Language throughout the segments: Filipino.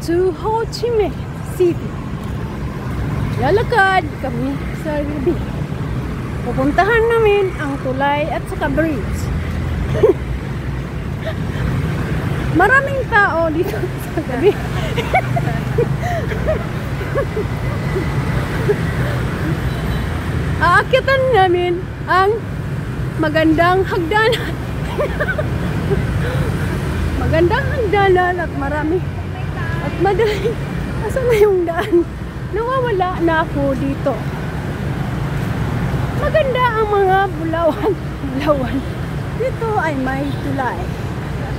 to Ho Chi Minh City. Lalakad kami sa gabi. Pupuntahan namin ang tulay at saka bridge. Maraming tao dito sa gabi. Aakyatan namin ang magandang hagdanan. Magandang hagdanan at marami at madali. Asan na yung daan? Nawawala na ako dito. Maganda ang mga bulawan. Dito ay may tulay.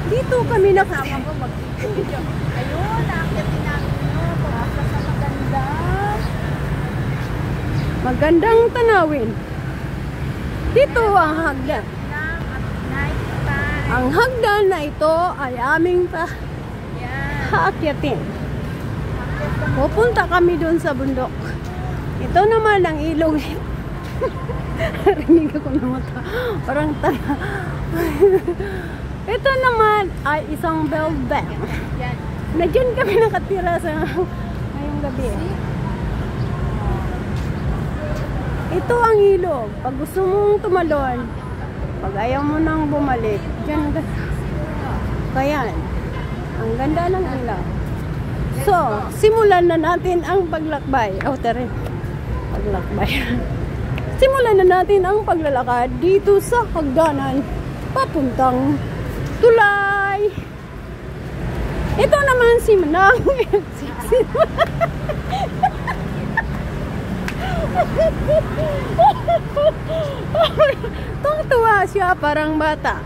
Dito kami nakasama ko mag-video. Ayun, nakakyatin namin nyo. Pumasa sa maganda. Magandang tanawin. Dito ang hagdan. Ang hagdan na ito ay aming haakyatin. Pupunta kami doon sa bundok. Ito naman ang ilog. Rinig ako ng mata. Parang tanga. Ito naman ay isang building. Na dyan kami nakatira sa ngayong gabi. Ito ang ilog. Pag gusto mong tumalon, pag ayaw mo nang bumalik, dyan ka. Kaya, ang ganda ng ilaw. So, simulan na natin ang paglakbay. Tere. Paglakbay. Simulan na natin ang paglalakad dito sa hagdanan papuntang tulay. Ito naman si Manang. Tuwa siya parang bata.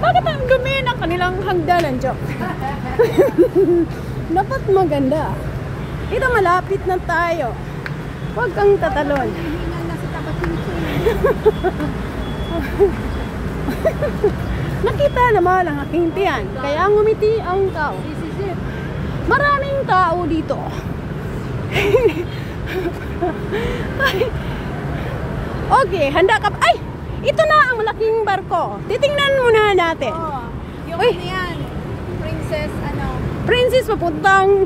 Bakit ang dumi ng kanilang hagdanan, Joke? Dapat maganda. Ito malapit na tayo. Huwag kang tatalon. Nakita naman ang aking tiyan. Kaya ngumiti ang tao. Maraming tao dito. Okay, handa ka. Ay! Ito na ang malaking barko. Titingnan muna natin. Yung ano yan? Princess, ano? Princess papuntang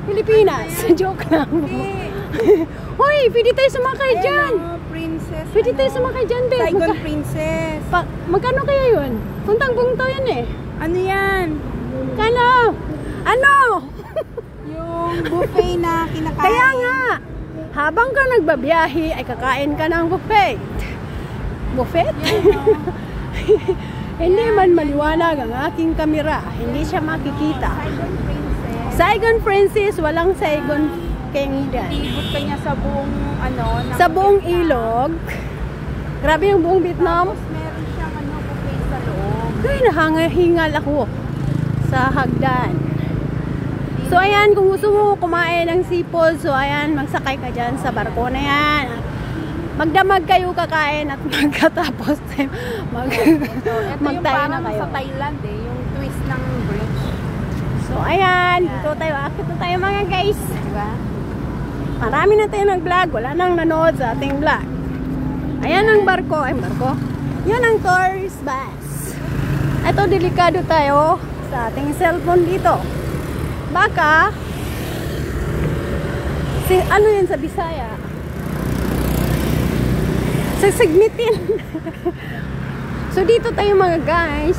Pilipinas. Joke lang. Hoy, pwede tayo sumakay dyan. Princess, pwede tayo sumakay dyan, babe. Saigon Princess. Magkano kaya yun? Puntang bungtaw yan eh. Ano yan? Kano? Ano? Yung buffet na kinakain. Kaya nga, habang ka nagbabiyahe, ay kakain ka ng buffet. Buffet? Hindi man maliwanag ang aking kamera. Hindi siya makikita. Saigon Princess, walang Saigon Kingdom. Iibot ka niya sa buong, ano, sa buong ilog. Grabe yung buong Vietnam. Tapos meron siyang, ano, buffet sa loob. Kaya nahangahingal ako sa hagdan. So ayan, kung gusto mo kumain ng seafood, so ayan, magsakay ka dyan sa barko na yan. Magdamag kayo kakain at magkatapos magtayo na kayo. Sa Thailand eh, yung twist ng bridge. So ayan, dito tayo, akit na tayo mga guys. Diba? Marami na tayo nag-vlog, wala nang nanood sa ating vlog. Ayan ang barko, yan ang tourist bus. Ito, delikado tayo sa ating cellphone dito. Baka ano yun sa Bisaya? Sasagmitin. So dito tayo mga guys.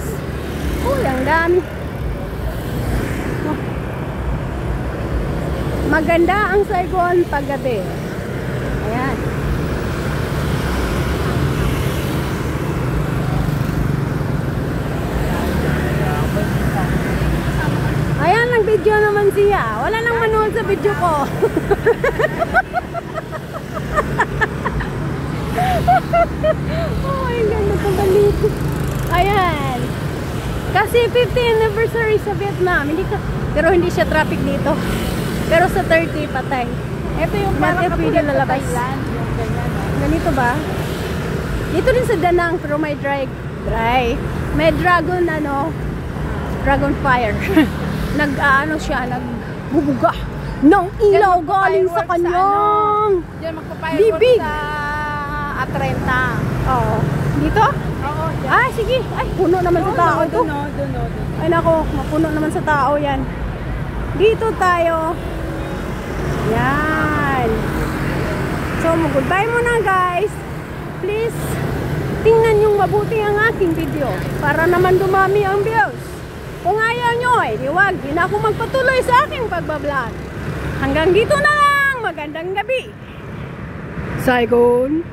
Uy, ang dami. Maganda ang Saigon paggabi. Ayan. Ayan, nag-video naman siya. Wala nang manood sa video ko. Oh my God, nagkabalik. Ayan. Kasi 50th anniversary sa Vietnam. Pero hindi siya traffic dito. Pero sa 30 patay. Ito yung parang pwede lalabas. Thailand. Yung ganyan, no? Ganito ba? Dito din sa Danang, pero may may dragon, dragon fire. Nag-ano siya, nagbubuga ng ilaw galing sa kanyang Diyan magpapairwork bibig. sa Atrenta. Oo. Dito? Oo, dyan. Ah, sige. Ay, puno naman sa tao ito. Doon. Ay nako, mapuno naman sa tao yan. Dito tayo. Yan. So, goodbye muna guys. Please, tingnan yung mabuti ang aking video para naman dumami ang views. Kung ayaw nyo, di wag, di na ako magpatuloy sa aking pagbablog. Hanggang dito na lang. Magandang gabi. Saigon.